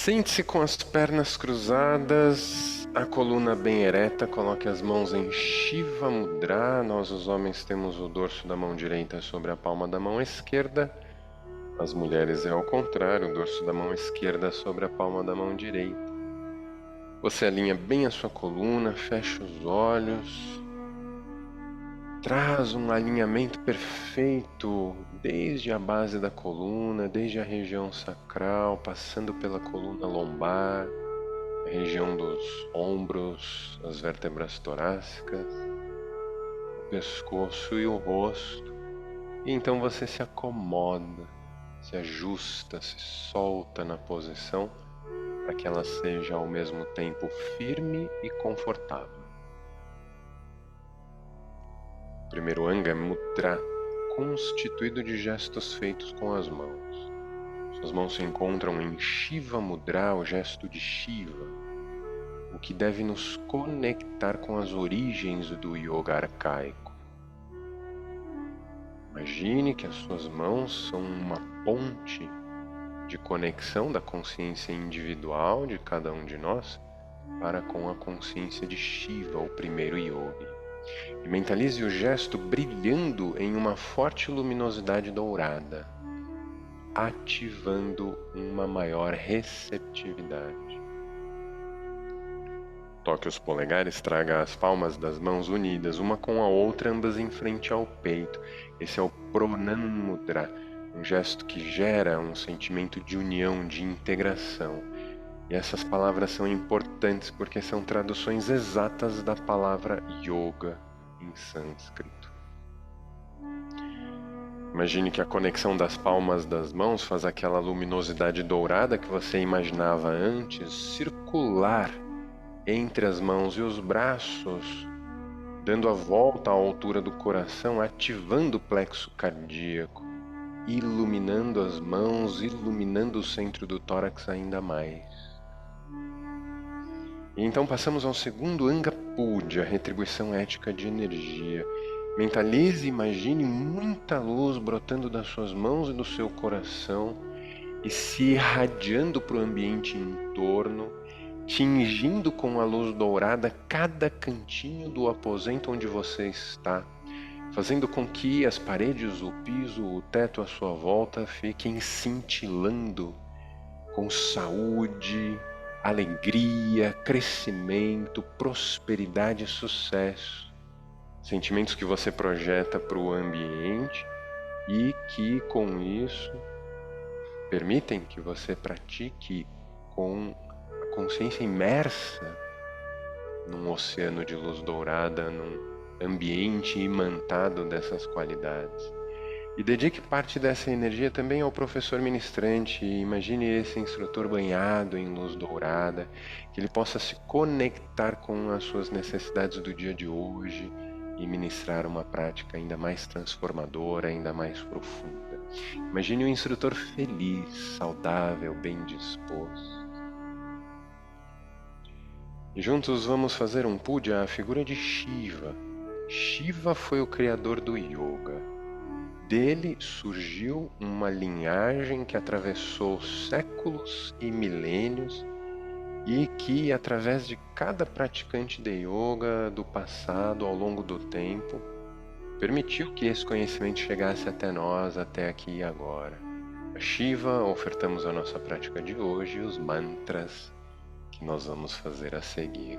Sente-se com as pernas cruzadas, a coluna bem ereta, coloque as mãos em Shiva Mudra. Nós, os homens, temos o dorso da mão direita sobre a palma da mão esquerda. As mulheres é ao contrário, o dorso da mão esquerda sobre a palma da mão direita. Você alinha bem a sua coluna, fecha os olhos, traz um alinhamento perfeito desde a base da coluna, desde a região sacral, passando pela coluna lombar, a região dos ombros, as vértebras torácicas, o pescoço e o rosto. E então você se acomoda, se ajusta, se solta na posição para que ela seja ao mesmo tempo firme e confortável. O primeiro anga é Mudra, constituído de gestos feitos com as mãos. Suas mãos se encontram em Shiva Mudra, o gesto de Shiva, o que deve nos conectar com as origens do yoga arcaico. Imagine que as suas mãos são uma ponte de conexão da consciência individual de cada um de nós para com a consciência de Shiva, o primeiro yogi. E mentalize o gesto brilhando em uma forte luminosidade dourada, ativando uma maior receptividade. Toque os polegares, traga as palmas das mãos unidas, uma com a outra, ambas em frente ao peito. Esse é o Pranam Mudra, um gesto que gera um sentimento de união, de integração. E essas palavras são importantes porque são traduções exatas da palavra yoga em sânscrito. Imagine que a conexão das palmas das mãos faz aquela luminosidade dourada que você imaginava antes circular entre as mãos e os braços, dando a volta à altura do coração, ativando o plexo cardíaco, iluminando as mãos, iluminando o centro do tórax ainda mais. E então passamos ao segundo Anga Puja, retribuição ética de energia. Mentalize e imagine muita luz brotando das suas mãos e do seu coração e se irradiando para o ambiente em torno, tingindo com a luz dourada cada cantinho do aposento onde você está, fazendo com que as paredes, o piso, o teto à sua volta fiquem cintilando com saúde, alegria, crescimento, prosperidade e sucesso. Sentimentos que você projeta para o ambiente e que, com isso, permitem que você pratique com a consciência imersa num oceano de luz dourada, num ambiente imantado dessas qualidades. E dedique parte dessa energia também ao professor ministrante. Imagine esse instrutor banhado em luz dourada, que ele possa se conectar com as suas necessidades do dia de hoje e ministrar uma prática ainda mais transformadora, ainda mais profunda. Imagine um instrutor feliz, saudável, bem disposto. E juntos vamos fazer um puja à figura de Shiva. Shiva foi o criador do yoga. Dele surgiu uma linhagem que atravessou séculos e milênios e que, através de cada praticante de yoga do passado ao longo do tempo, permitiu que esse conhecimento chegasse até nós, até aqui e agora. A Shiva ofertamos a nossa prática de hoje e os mantras que nós vamos fazer a seguir.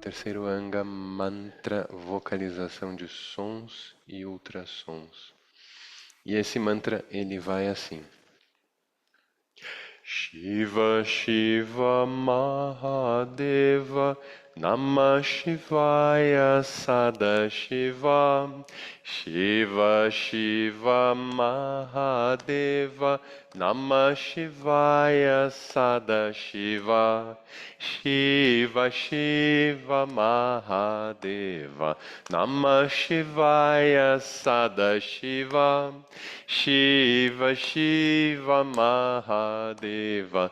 Terceiro anga, mantra, vocalização de sons e ultrassons. E esse mantra, ele vai assim. Shiva Shiva Mahadeva Namah Shivaya Sadashiva Shiva Shiva Mahadeva Namah Shivaya Sadashiva Shiva Shiva Mahadeva Namah Shivaya Sadashiva Shiva Shiva Mahadeva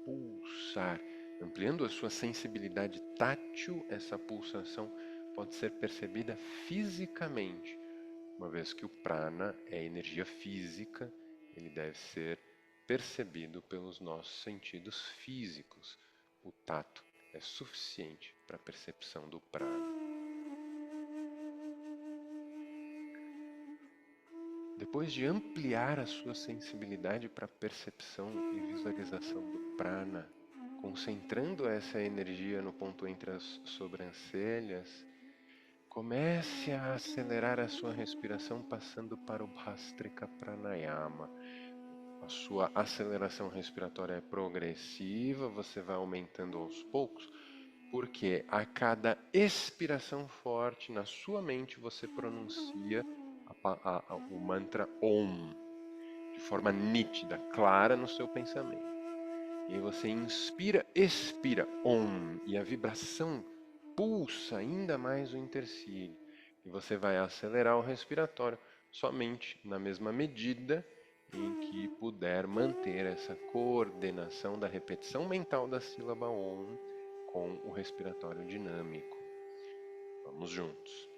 pulsar, ampliando a sua sensibilidade tátil. Essa pulsação pode ser percebida fisicamente, uma vez que o prana é energia física, ele deve ser percebido pelos nossos sentidos físicos. O tato é suficiente para a percepção do prana. Depois de ampliar a sua sensibilidade para a percepção e visualização do prana, concentrando essa energia no ponto entre as sobrancelhas, comece a acelerar a sua respiração passando para o Bhastrika Pranayama. A sua aceleração respiratória é progressiva, você vai aumentando aos poucos, porque a cada expiração forte na sua mente você pronuncia o mantra Om de forma nítida, clara no seu pensamento. E aí você inspira, expira Om, e a vibração pulsa ainda mais o intercílio. E você vai acelerar o respiratório somente na mesma medida em que puder manter essa coordenação da repetição mental da sílaba Om com o respiratório dinâmico. Vamos juntos.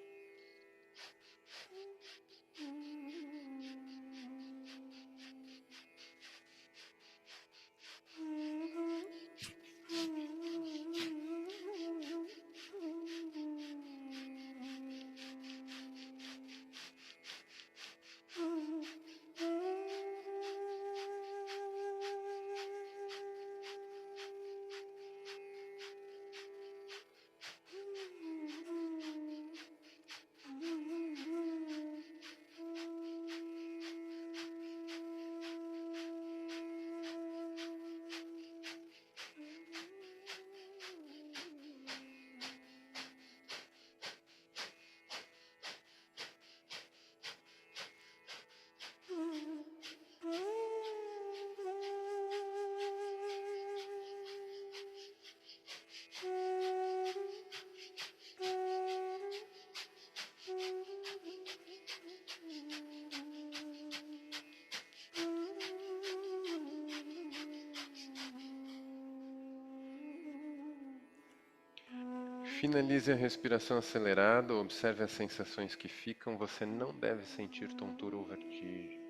Finalize a respiração acelerada, observe as sensações que ficam. Você não deve sentir tontura ou vertigem.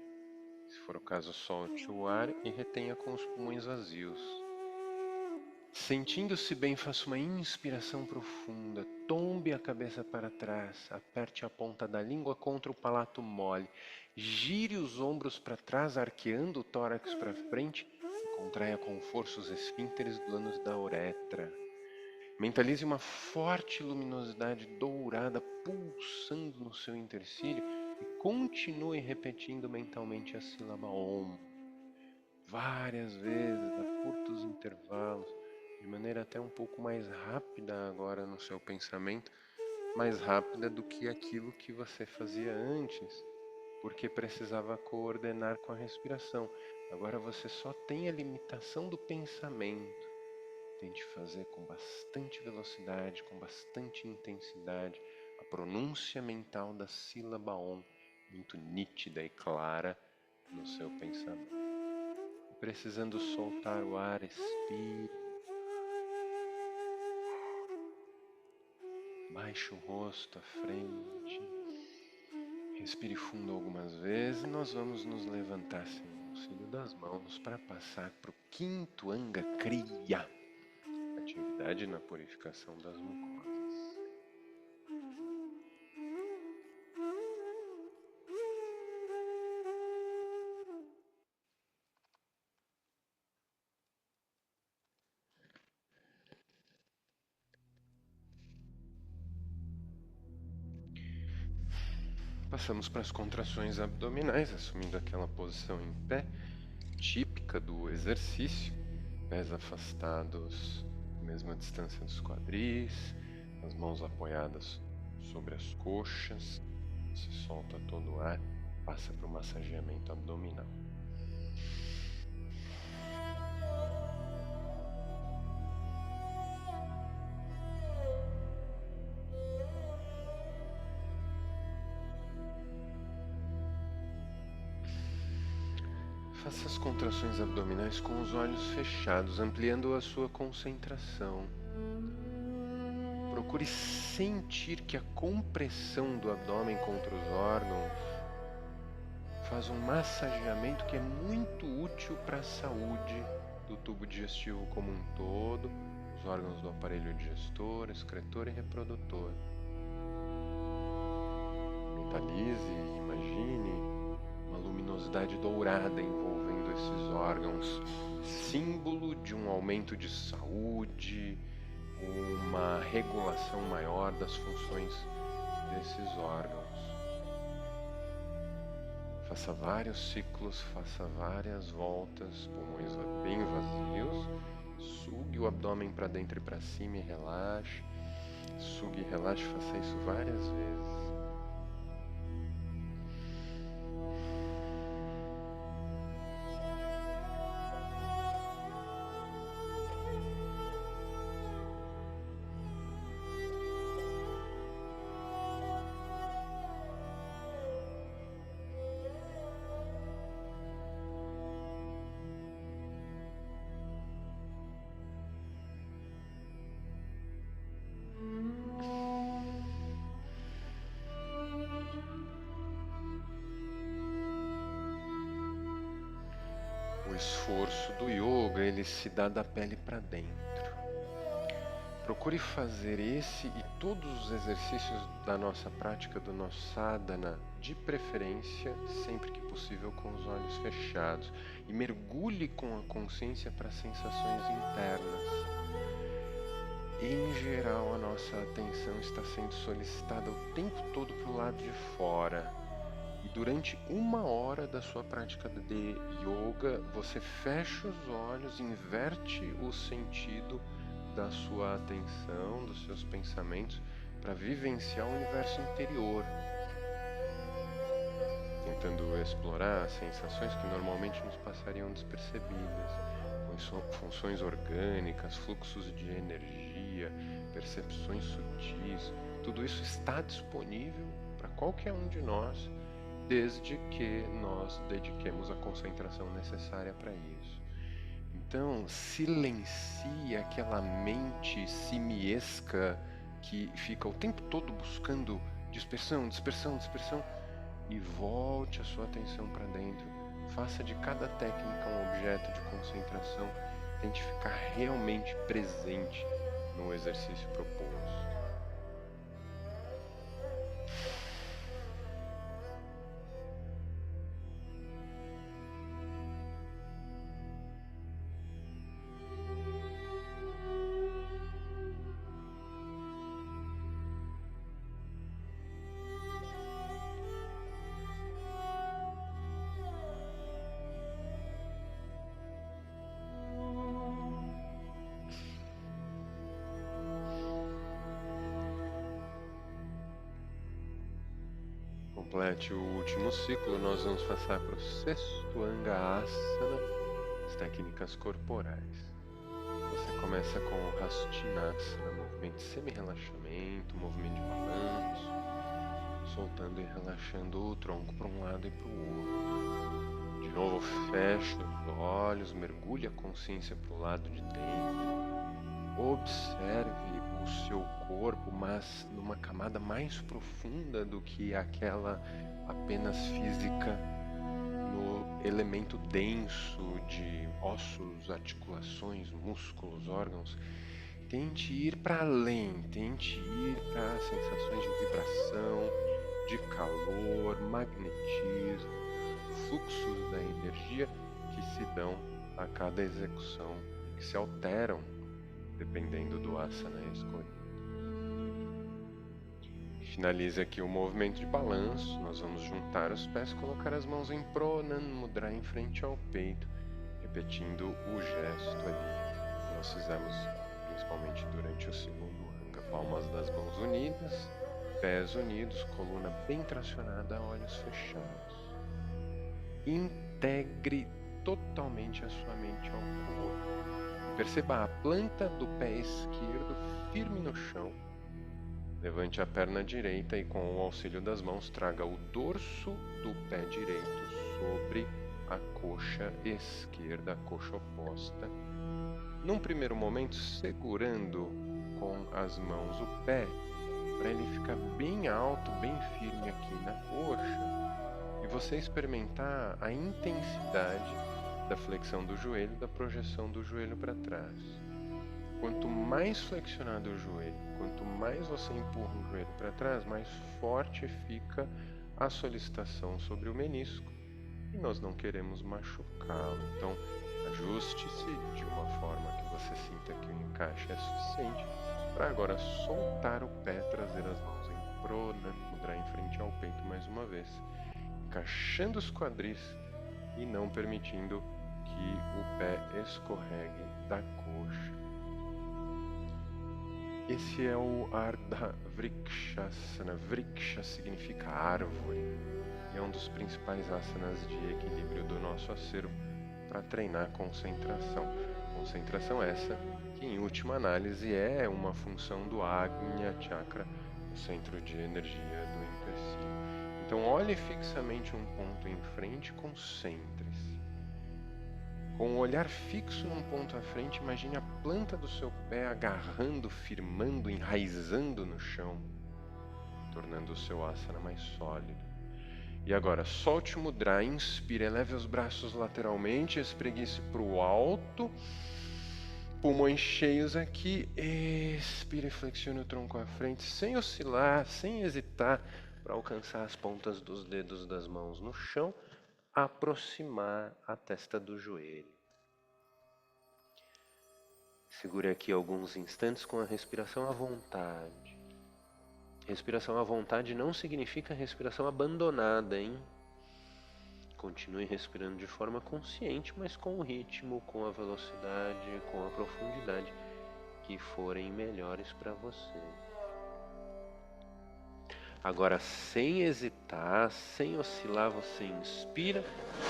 Se for o caso, solte o ar e retenha com os pulmões vazios. Sentindo-se bem, faça uma inspiração profunda. Tombe a cabeça para trás, aperte a ponta da língua contra o palato mole. Gire os ombros para trás, arqueando o tórax para frente e contraia com força os esfíncteres do ânus da uretra. Mentalize uma forte luminosidade dourada pulsando no seu intercílio e continue repetindo mentalmente a sílaba Om várias vezes, a curtos intervalos, de maneira até um pouco mais rápida agora no seu pensamento, mais rápida do que aquilo que você fazia antes, porque precisava coordenar com a respiração. Agora você só tem a limitação do pensamento. Tente fazer com bastante velocidade, com bastante intensidade, a pronúncia mental da sílaba Om, muito nítida e clara no seu pensamento. E precisando soltar o ar, expire. Baixe o rosto à frente. Respire fundo algumas vezes. Nós vamos nos levantar sem o auxílio das mãos para passar para o quinto Anga Kriya. Atividade na purificação das mucosas. Passamos para as contrações abdominais, assumindo aquela posição em pé, típica do exercício, pés afastados, mesma distância dos quadris, as mãos apoiadas sobre as coxas. Você solta todo o ar, passa para o massageamento abdominal. Faça as contrações abdominais com os olhos fechados, ampliando a sua concentração. Procure sentir que a compressão do abdômen contra os órgãos faz um massageamento que é muito útil para a saúde do tubo digestivo como um todo, os órgãos do aparelho digestor, excretor e reprodutor. Mentalize e imagine uma luminosidade dourada envolvendo esses órgãos, símbolo de um aumento de saúde, uma regulação maior das funções desses órgãos. Faça vários ciclos, faça várias voltas, pulmões bem vazios. Sugue o abdômen para dentro e para cima e relaxe. Sugue e relaxe, faça isso várias vezes. O esforço do yoga, ele se dá da pele para dentro. Procure fazer esse e todos os exercícios da nossa prática do nosso sadhana, de preferência, sempre que possível, com os olhos fechados. E mergulhe com a consciência para as sensações internas. Em geral, a nossa atenção está sendo solicitada o tempo todo para o lado de fora. E durante 1 hora da sua prática de yoga, você fecha os olhos, inverte o sentido da sua atenção, dos seus pensamentos, para vivenciar o universo interior, tentando explorar sensações que normalmente nos passariam despercebidas, funções orgânicas, fluxos de energia, percepções sutis. Tudo isso está disponível para qualquer um de nós, desde que nós dediquemos a concentração necessária para isso. Então, silencie aquela mente simiesca que fica o tempo todo buscando dispersão, dispersão, dispersão, e volte a sua atenção para dentro. Faça de cada técnica um objeto de concentração. Tente ficar realmente presente no exercício proposto. Complete o último ciclo, nós vamos passar para o sexto Anga Asana, as técnicas corporais. Você começa com o Hastinasana, movimento de semi-relaxamento, movimento de balanço, soltando e relaxando o tronco para um lado e para o outro. De novo, fecha os olhos, mergulhe a consciência para o lado de dentro. Observe o seu corpo, mas numa camada mais profunda do que aquela apenas física, no elemento denso de ossos, articulações, músculos, órgãos. Tente ir para além, tente ir para sensações de vibração, de calor, magnetismo, fluxos da energia que se dão a cada execução, que se alteram dependendo do asana escolhido. Finaliza aqui o movimento de balanço. Nós vamos juntar os pés, colocar as mãos em Pranam Mudra em frente ao peito, repetindo o gesto ali que nós fizemos principalmente durante o segundo Anga. Palmas das mãos unidas, pés unidos, coluna bem tracionada, olhos fechados. Integre totalmente a sua mente ao corpo. Perceba a planta do pé esquerdo firme no chão. Levante a perna direita e, com o auxílio das mãos, traga o dorso do pé direito sobre a coxa esquerda, a coxa oposta. Num primeiro momento, segurando com as mãos o pé, para ele ficar bem alto, bem firme aqui na coxa, e você experimentar a intensidade da flexão do joelho, da projeção do joelho para trás. Quanto mais flexionado o joelho, quanto mais você empurra o joelho para trás, mais forte fica a solicitação sobre o menisco e nós não queremos machucá-lo. Então, ajuste-se de uma forma que você sinta que o encaixe é suficiente para agora soltar o pé, trazer as mãos em prona, mudar em frente ao peito mais uma vez, encaixando os quadris e não permitindo que o pé escorregue da coxa. Esse é o Ardha Vrikshasana. Vriksha significa árvore e é um dos principais asanas de equilíbrio do nosso acervo para treinar concentração. Concentração essa que, em última análise, é uma função do Agnya Chakra, o centro de energia do intestino. Então, olhe fixamente um ponto em frente e concentre-se. Com o olhar fixo num ponto à frente, imagine a planta do seu pé agarrando, firmando, enraizando no chão, tornando o seu asana mais sólido. E agora, solte o mudra, inspire, eleve os braços lateralmente, espreguice para o alto, pulmões cheios aqui, expire, flexione o tronco à frente, sem oscilar, sem hesitar, para alcançar as pontas dos dedos das mãos no chão, aproximar a testa do joelho. Segure aqui alguns instantes com a respiração à vontade. Respiração à vontade não significa respiração abandonada, hein? Continue respirando de forma consciente, mas com o ritmo, com a velocidade, com a profundidade que forem melhores para você. Agora, sem hesitar, sem oscilar, você inspira,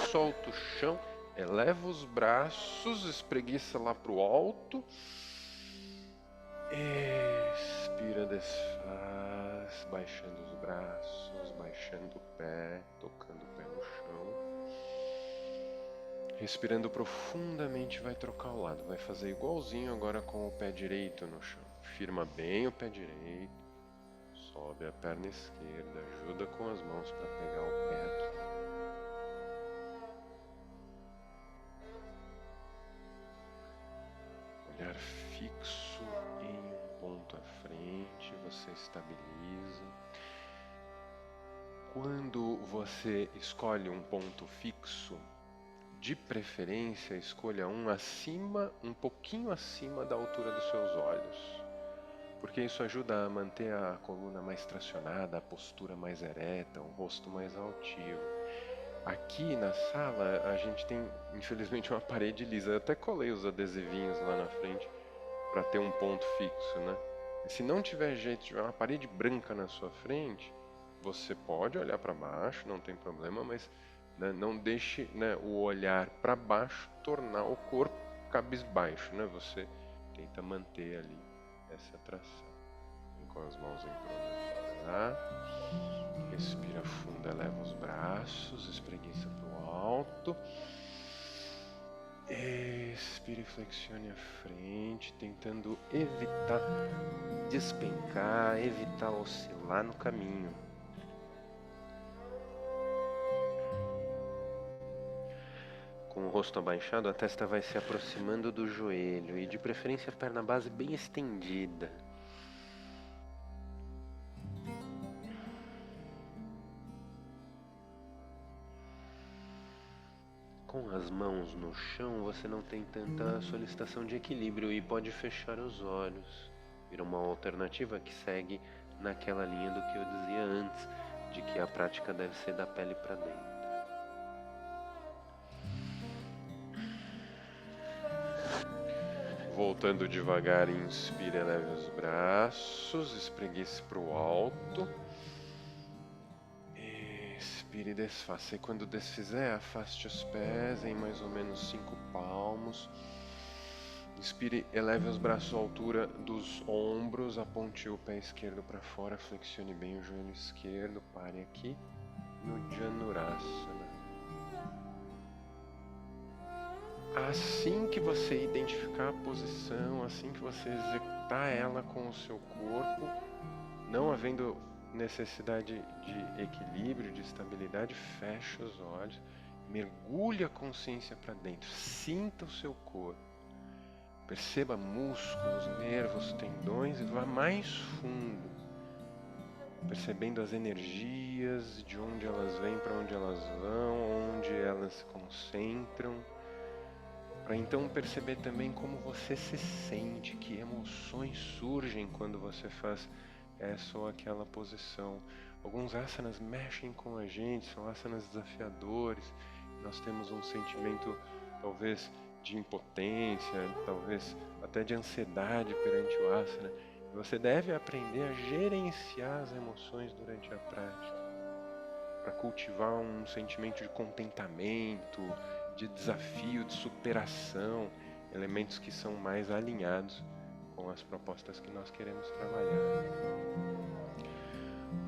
solta o chão, eleva os braços, espreguiça lá para o alto. Expira, desfaz, baixando os braços, baixando o pé, tocando o pé no chão. Respirando profundamente, vai trocar o lado, vai fazer igualzinho agora com o pé direito no chão. Firma bem o pé direito, sobe a perna esquerda, ajuda com as mãos para pegar o pé aqui. Olhar fixo em um ponto à frente, você estabiliza. Quando você escolhe um ponto fixo, de preferência escolha um acima, um pouquinho acima da altura dos seus olhos, porque isso ajuda a manter a coluna mais tracionada, a postura mais ereta, o rosto mais altivo. Aqui na sala a gente tem, infelizmente, uma parede lisa. Eu até colei os adesivinhos lá na frente para ter um ponto fixo, né? E se não tiver jeito, tiver uma parede branca na sua frente, você pode olhar para baixo, não tem problema, mas né, não deixe, né, o olhar para baixo tornar o corpo cabisbaixo, né? Você tenta manter ali essa tração. Vem com as mãos em prona. Respira fundo, eleva os braços, espreguiça para o alto. Expire e flexione a frente, tentando evitar despencar, evitar oscilar no caminho. Com o rosto abaixado, a testa vai se aproximando do joelho e de preferência a perna base bem estendida. Com as mãos no chão, você não tem tanta solicitação de equilíbrio e pode fechar os olhos. Vira uma alternativa que segue naquela linha do que eu dizia antes, de que a prática deve ser da pele para dentro. Voltando devagar, inspire, eleve os braços, espreguice para o alto. Expire e desfaça. E quando desfizer, afaste os pés em mais ou menos 5 palmos. Inspire, eleve os braços à altura dos ombros, aponte o pé esquerdo para fora, flexione bem o joelho esquerdo, pare aqui no Janurasana. Assim que você identificar a posição, assim que você executar ela com o seu corpo, não havendo necessidade de equilíbrio, de estabilidade, fecha os olhos, mergulhe a consciência para dentro, sinta o seu corpo, perceba músculos, nervos, tendões e vá mais fundo, percebendo as energias, de onde elas vêm, para onde elas vão, onde elas se concentram, para então perceber também como você se sente, que emoções surgem quando você faz essa ou aquela posição. Alguns asanas mexem com a gente, são asanas desafiadores, nós temos um sentimento talvez de impotência, talvez até de ansiedade perante o asana. Você deve aprender a gerenciar as emoções durante a prática, para cultivar um sentimento de contentamento, de desafio, de superação, elementos que são mais alinhados com as propostas que nós queremos trabalhar.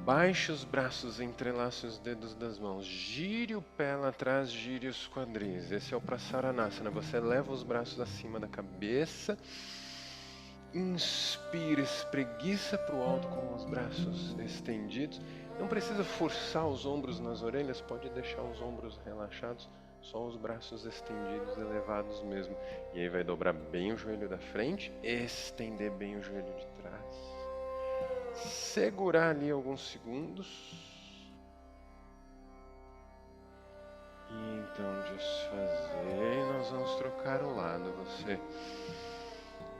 Baixe os braços, entrelace os dedos das mãos, gire o pé lá atrás, gire os quadris. Esse é o Prasaranasana. Você leva os braços acima da cabeça, inspira, espreguiça para o alto com os braços estendidos. Não precisa forçar os ombros nas orelhas, pode deixar os ombros relaxados, só os braços estendidos, elevados mesmo. E aí vai dobrar bem o joelho da frente, estender bem o joelho de trás. Segurar ali alguns segundos. E então desfazer. Nós vamos trocar o lado. Você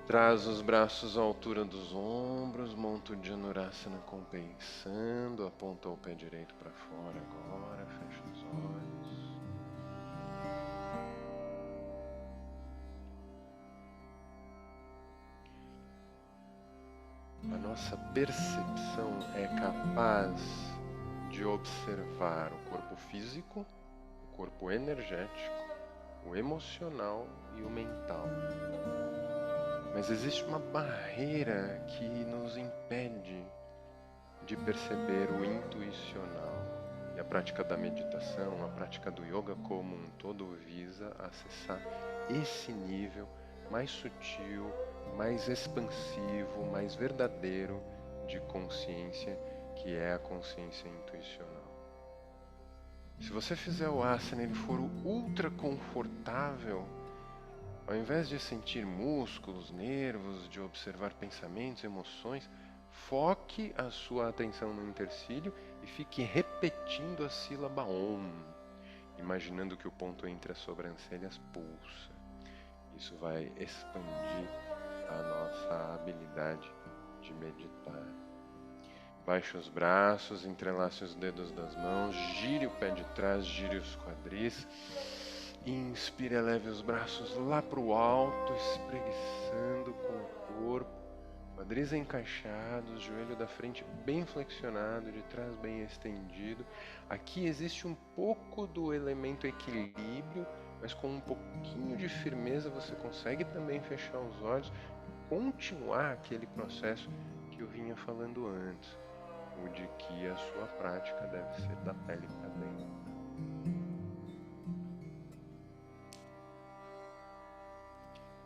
traz os braços à altura dos ombros, monta o Dhanurasana compensando, aponta o pé direito para fora agora, fecha os olhos. A nossa percepção é capaz de observar o corpo físico, o corpo energético, o emocional e o mental. Mas existe uma barreira que nos impede de perceber o intuicional. E a prática da meditação, a prática do yoga como um todo visa acessar esse nível mais sutil, mais expansivo, mais verdadeiro de consciência, que é a consciência intuicional. Se você fizer o asana e ele for ultra confortável, ao invés de sentir músculos, nervos, de observar pensamentos, emoções, foque a sua atenção no intercílio e fique repetindo a sílaba Om, imaginando que o ponto entre as sobrancelhas pulsa. Isso vai expandir a nossa habilidade de meditar. Baixe os braços, entrelace os dedos das mãos, gire o pé de trás, gire os quadris. Inspire, eleve os braços lá para o alto, espreguiçando com o corpo, quadris encaixados, joelho da frente bem flexionado, de trás bem estendido. Aqui existe um pouco do elemento equilíbrio, mas com um pouquinho de firmeza você consegue também fechar os olhos e continuar aquele processo que eu vinha falando antes, o de que a sua prática deve ser da pele para dentro.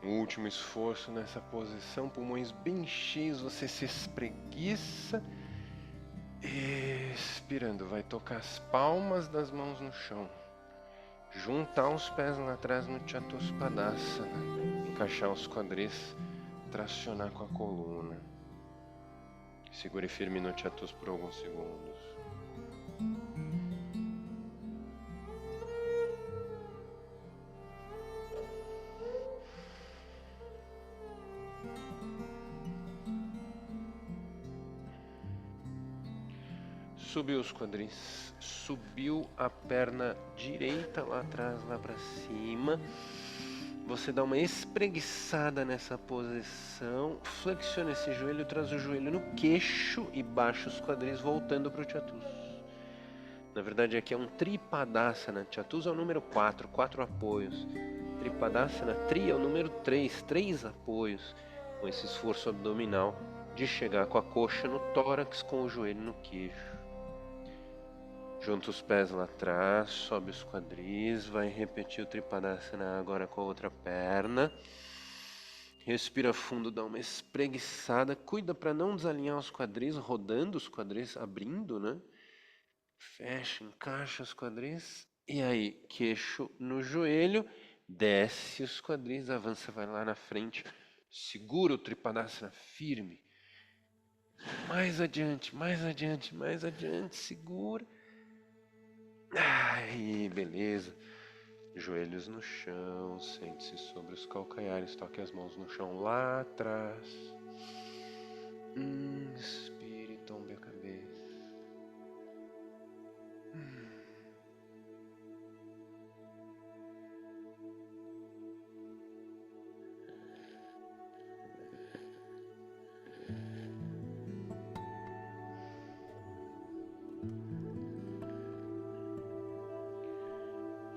Um último esforço nessa posição, pulmões bem cheios, você se espreguiça, expirando, vai tocar as palmas das mãos no chão, juntar os pés lá atrás no Chatuspadasana, encaixar os quadris, tracionar com a coluna. Segure firme no Chatus por alguns segundos. Subiu os quadris, subiu a perna direita lá atrás, lá para cima. Você dá uma espreguiçada nessa posição, flexiona esse joelho, traz o joelho no queixo e baixa os quadris voltando para o Chatus. Na verdade aqui é um Tripadasana. Chatus é o número 4, 4 apoios. Tripadasana, Tri é o número 3, 3 apoios. Com esse esforço abdominal de chegar com a coxa no tórax, com o joelho no queixo. Junta os pés lá atrás, sobe os quadris, vai repetir o Tripadasana agora com a outra perna. Respira fundo, dá uma espreguiçada, cuida para não desalinhar os quadris, rodando os quadris, abrindo, né? Fecha, encaixa os quadris. E aí, queixo no joelho, desce os quadris, avança, vai lá na frente, segura o Tripadasana firme. Mais adiante, mais adiante, mais adiante, segura. Aí, beleza. Joelhos no chão, sente-se sobre os calcanhares, toque as mãos no chão lá atrás. Inspire, tombe a cabeça.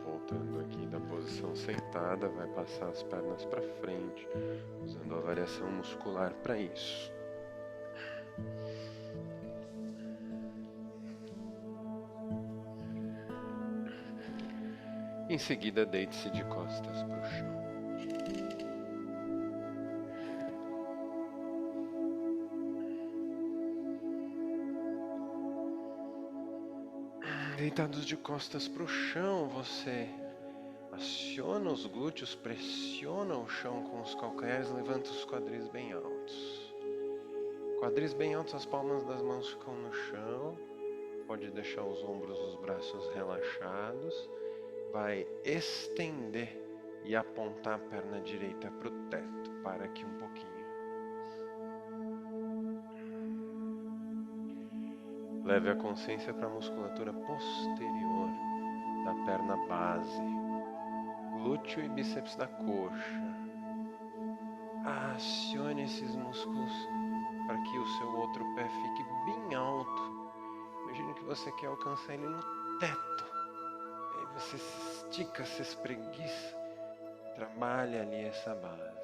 Voltando aqui da posição sentada, vai passar as pernas para frente, usando a variação muscular para isso. Em seguida, deite-se de costas para o chão. Deitados de costas para o chão, você aciona os glúteos, pressiona o chão com os calcanhares, levanta os quadris bem altos. Quadris bem altos, as palmas das mãos ficam no chão. Pode deixar os ombros, os braços relaxados. Vai estender e apontar a perna direita para o teto. Para aqui um pouquinho. Leve a consciência para a musculatura posterior da perna base, glúteo e bíceps da coxa. Acione esses músculos para que o seu outro pé fique bem alto. Imagine que você quer alcançar ele no teto. Aí você se estica, se espreguiça, trabalha ali essa base.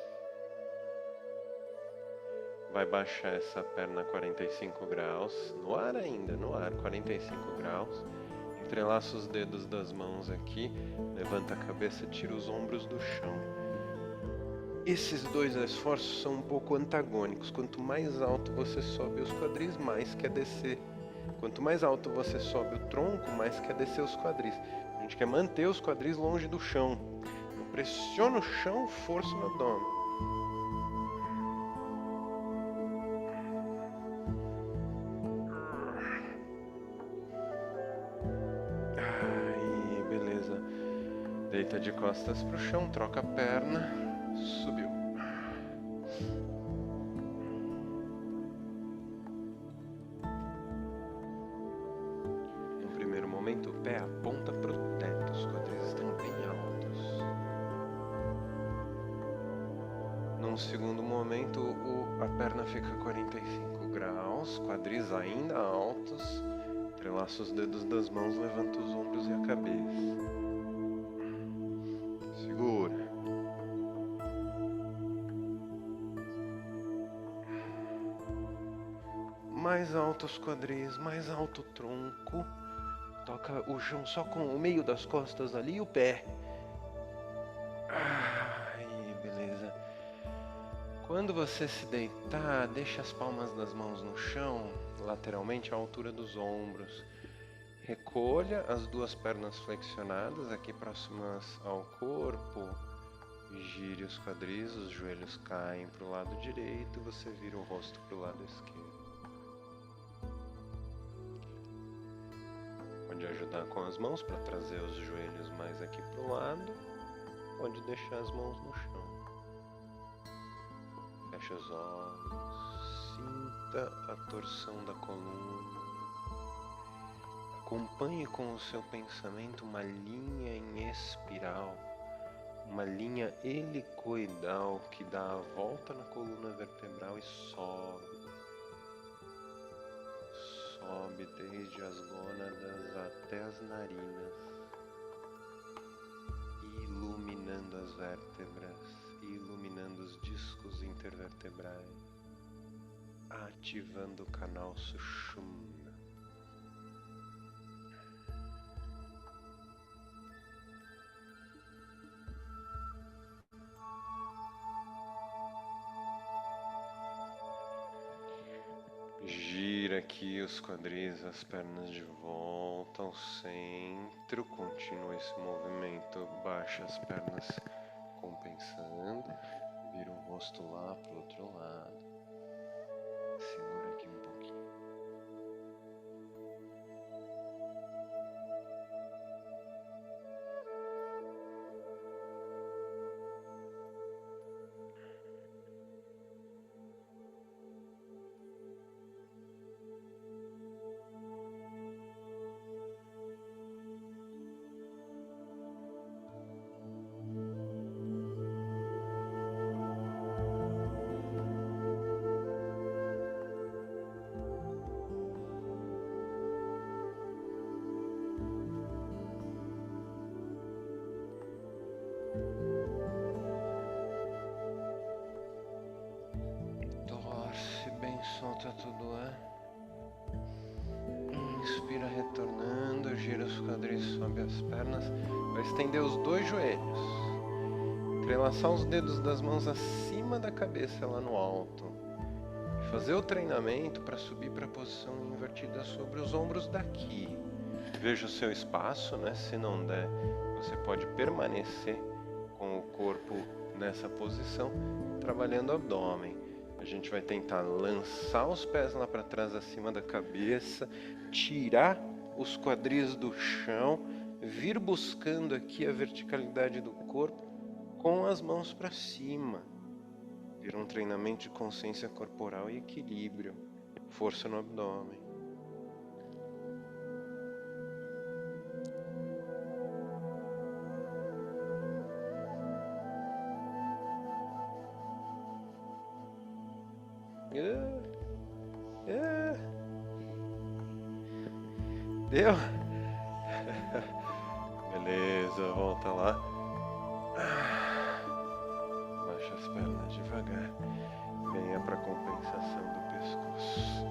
Vai baixar essa perna 45 graus, no ar ainda, no ar, 45 graus. Entrelaça os dedos das mãos aqui, levanta a cabeça, tira os ombros do chão. Esses dois esforços são um pouco antagônicos. Quanto mais alto você sobe os quadris, mais quer descer. Quanto mais alto você sobe o tronco, mais quer descer os quadris. A gente quer manter os quadris longe do chão. Então, pressiona o chão, força no abdômen. Aí, beleza. Deita de costas pro chão, troca a perna, subiu. No primeiro momento, o pé aponta pro teto, os quadris estão bem altos. Num segundo momento, a perna fica 45 graus, quadris ainda altos. Entrelaça os dedos das mãos, levanta os ombros e a cabeça. Segura. Mais alto os quadris, mais alto o tronco. Toca o chão só com o meio das costas ali e o pé. Aí, beleza. Quando você se deitar, deixa as palmas das mãos no chão, lateralmente à altura dos ombros. Recolha as duas pernas flexionadas, aqui próximas ao corpo. Gire os quadris, os joelhos caem para o lado direito, você vira o rosto para o lado esquerdo. Pode ajudar com as mãos para trazer os joelhos mais aqui para o lado. Pode deixar as mãos no chão. Feche os olhos. Sinta a torção da coluna. Acompanhe com o seu pensamento uma linha em espiral. Uma linha helicoidal que dá a volta na coluna vertebral e sobe. Sobe desde as gônadas até as narinas, iluminando as vértebras, iluminando os discos intervertebrais, ativando o canal Sushumna. Gira aqui os quadris, as pernas de volta ao centro. Continua esse movimento, baixa as pernas compensando. Vira o rosto lá pro outro lado. Segura aqui um pouquinho. Torce bem, solta todo o ar. Inspira retornando, gira os quadris, sobe as pernas. Vai estender os dois joelhos. Entrelaçar os dedos das mãos acima da cabeça lá no alto. E fazer o treinamento para subir para a posição invertida sobre os ombros daqui. Veja o seu espaço, né? Se não der, você pode permanecer com o corpo nessa posição, trabalhando o abdômen. A gente vai tentar lançar os pés lá para trás, acima da cabeça, tirar os quadris do chão, vir buscando aqui a verticalidade do corpo com as mãos para cima. Vira um treinamento de consciência corporal e equilíbrio, força no abdômen. Deu? Beleza, volta lá. Baixa as pernas devagar. Venha para a compensação do pescoço.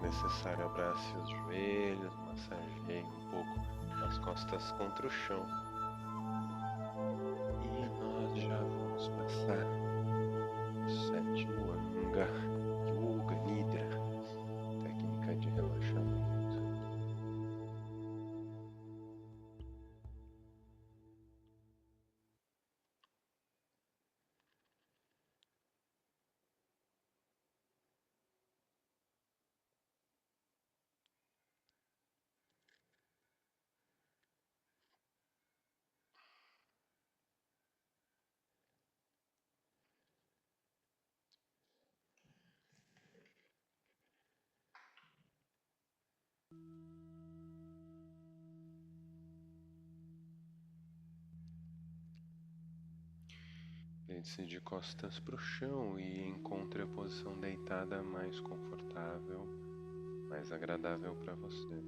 Necessário, abrace os joelhos, massageie um pouco as costas contra o chão. E nós já vamos passar o sétimo Anga, Yoga Nidra, técnica de relaxamento. Deite-se de costas para o chão e encontre a posição deitada mais confortável, mais agradável para você.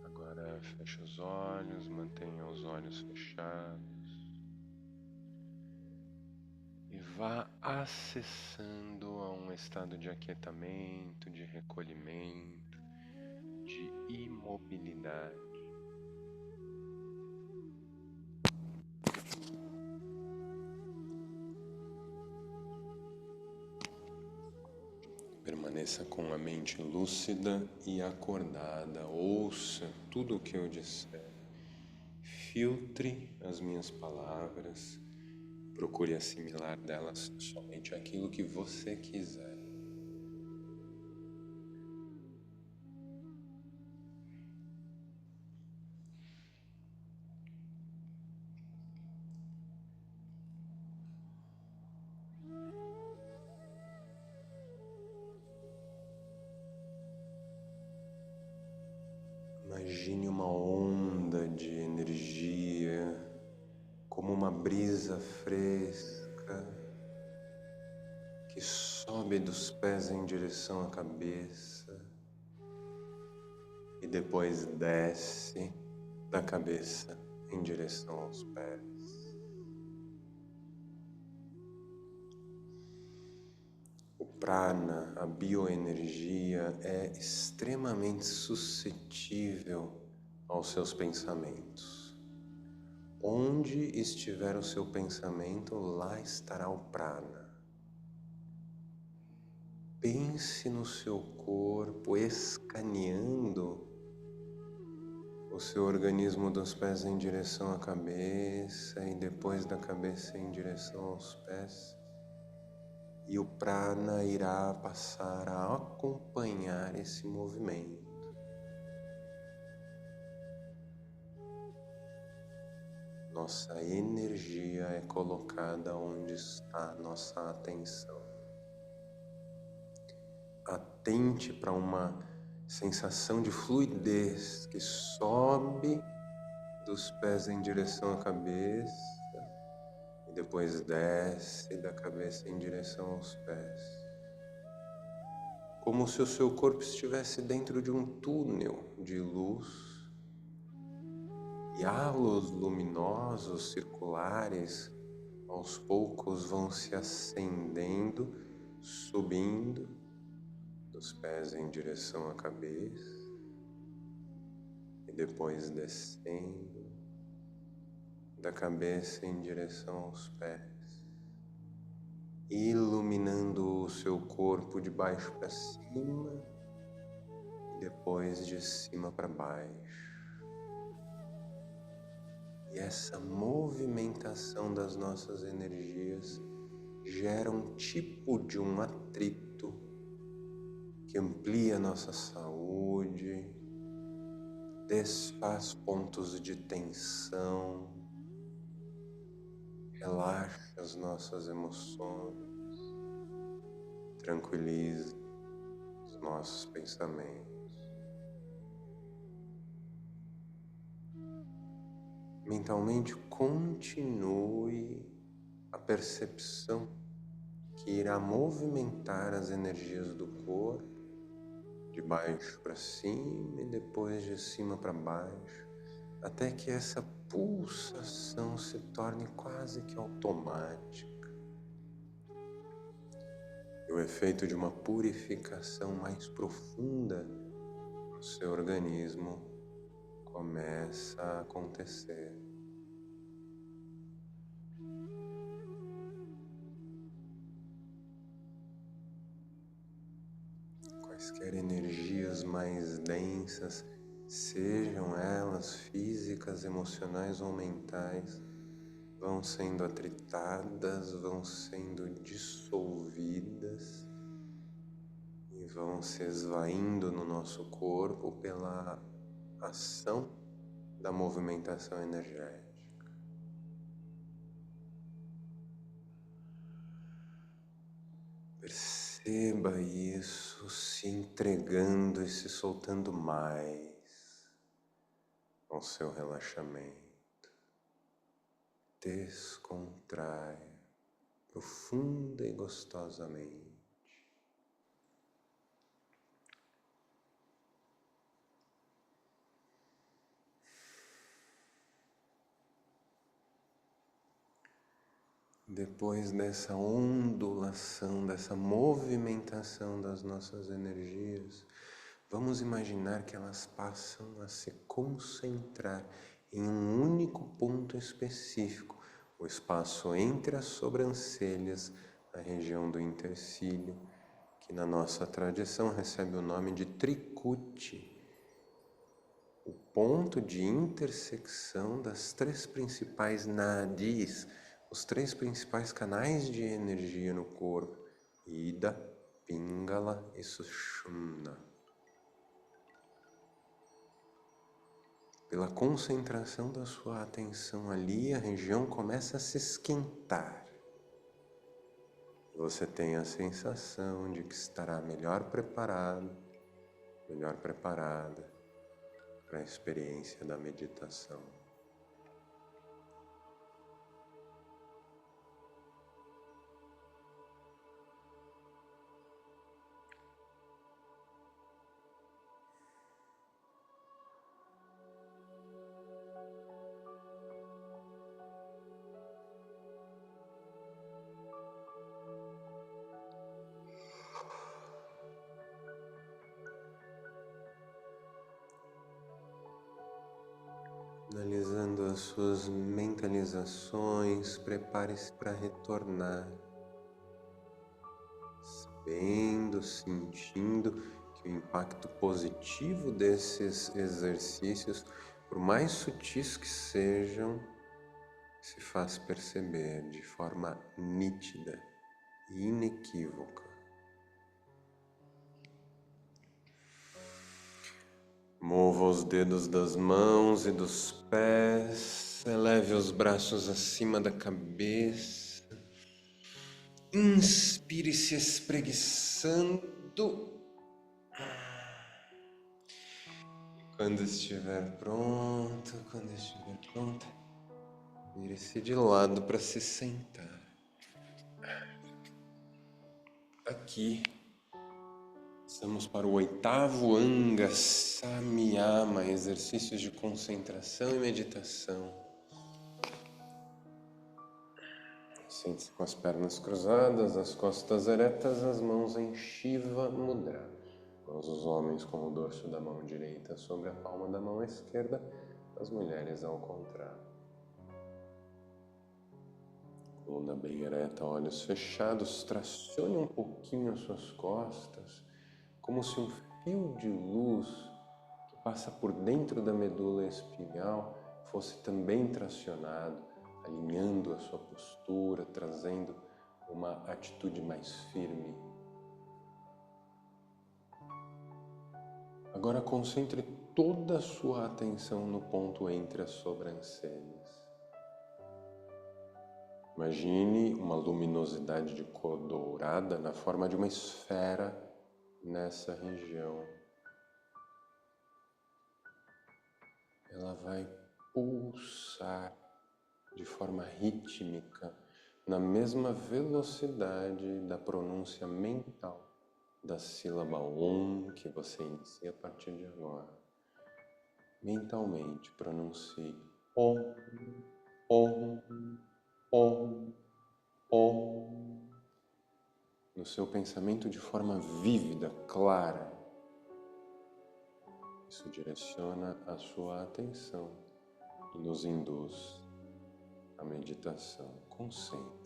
Agora feche os olhos, mantenha os olhos fechados. E vá acessando a um estado de aquietamento, de recolhimento, de imobilidade. Permaneça com a mente lúcida e acordada. Ouça tudo o que eu disser. Filtre as minhas palavras. Procure assimilar delas somente aquilo que você quiser. Imagine uma onda de energia, como uma brisa fresca, que sobe dos pés em direção à cabeça, depois desce da cabeça em direção aos pés. O prana, a bioenergia, é extremamente suscetível aos seus pensamentos. Onde estiver o seu pensamento, lá estará o prana. Pense no seu corpo escaneando o seu organismo dos pés em direção à cabeça e depois da cabeça em direção aos pés. E o prana irá passar a acompanhar esse movimento. Nossa energia é colocada onde está a nossa atenção. Atente para uma sensação de fluidez que sobe dos pés em direção à cabeça e depois desce da cabeça em direção aos pés. Como se o seu corpo estivesse dentro de um túnel de luz e halos luminosos circulares aos poucos vão se acendendo, subindo dos pés em direção à cabeça e depois descendo da cabeça em direção aos pés, iluminando o seu corpo de baixo para cima e depois de cima para baixo. E essa movimentação das nossas energias gera um tipo de um atrito que amplia nossa saúde, desfaz pontos de tensão, relaxa as nossas emoções, tranquiliza os nossos pensamentos. Mentalmente continue a percepção que irá movimentar as energias do corpo de baixo para cima e depois de cima para baixo, até que essa pulsação se torne quase que automática. E o efeito de uma purificação mais profunda no seu organismo começa a acontecer. Quaisquer energias mais densas, sejam elas físicas, emocionais ou mentais, vão sendo atritadas, vão sendo dissolvidas e vão se esvaindo no nosso corpo pela ação da movimentação energética. Perceba isso se entregando e se soltando mais ao seu relaxamento. Descontraia profunda e gostosamente. Depois dessa ondulação, dessa movimentação das nossas energias, vamos imaginar que elas passam a se concentrar em um único ponto específico, o espaço entre as sobrancelhas, a região do intercílio, que na nossa tradição recebe o nome de tricuti, o ponto de intersecção das três principais nadis, os três principais canais de energia no corpo, Ida, Pingala e Sushumna. Pela concentração da sua atenção ali, a região começa a se esquentar. Você tem a sensação de que estará melhor preparado, melhor preparada para a experiência da meditação. Finalizando as suas mentalizações, prepare-se para retornar, sabendo, sentindo que o impacto positivo desses exercícios, por mais sutis que sejam, se faz perceber de forma nítida e inequívoca. Mova os dedos das mãos e dos pés, eleve os braços acima da cabeça, inspire se espreguiçando. Quando estiver pronta, vire-se de lado para se sentar. Aqui, estamos para o 8º Anga Samyama, exercícios de concentração e meditação. Sente-se com as pernas cruzadas, as costas eretas, as mãos em Shiva Mudra. Mãos dos homens com o dorso da mão direita sobre a palma da mão esquerda, as mulheres ao contrário. Coluna bem ereta, olhos fechados, tracione um pouquinho as suas costas, como se um fio de luz que passa por dentro da medula espinhal fosse também tracionado, alinhando a sua postura, trazendo uma atitude mais firme. Agora concentre toda a sua atenção no ponto entre as sobrancelhas. Imagine uma luminosidade de cor dourada na forma de uma esfera nessa região. Ela vai pulsar de forma rítmica, na mesma velocidade da pronúncia mental da sílaba OM que você inicia a partir de agora. Mentalmente pronuncie OM, OM, OM, OM. No seu pensamento de forma vívida, clara. Isso direciona a sua atenção e nos induz à meditação. Concentre-se.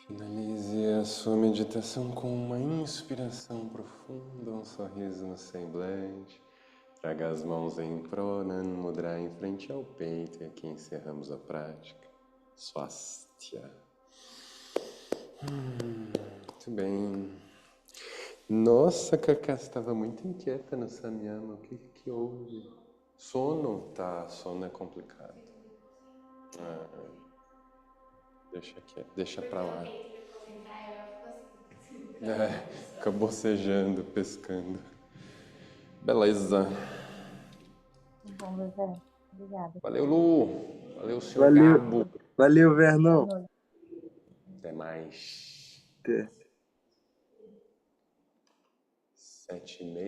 Finalize a sua meditação com uma inspiração profunda, um sorriso no semblante. Traga as mãos em Pranam Mudra em frente ao peito e aqui encerramos a prática. Swastika. Muito bem. Nossa, Cacá, você estava muito inquieta no Samyama. O que houve? Sono? Tá, sono é complicado. Deixa quieto, deixa pra lá. Fica bocejando, pescando. Beleza. Bom, José. Obrigada. Valeu, Lu. Valeu, senhor Valeu, Gabo. valeu, Vernão. Boa noite. Até mais. Até. 7h30.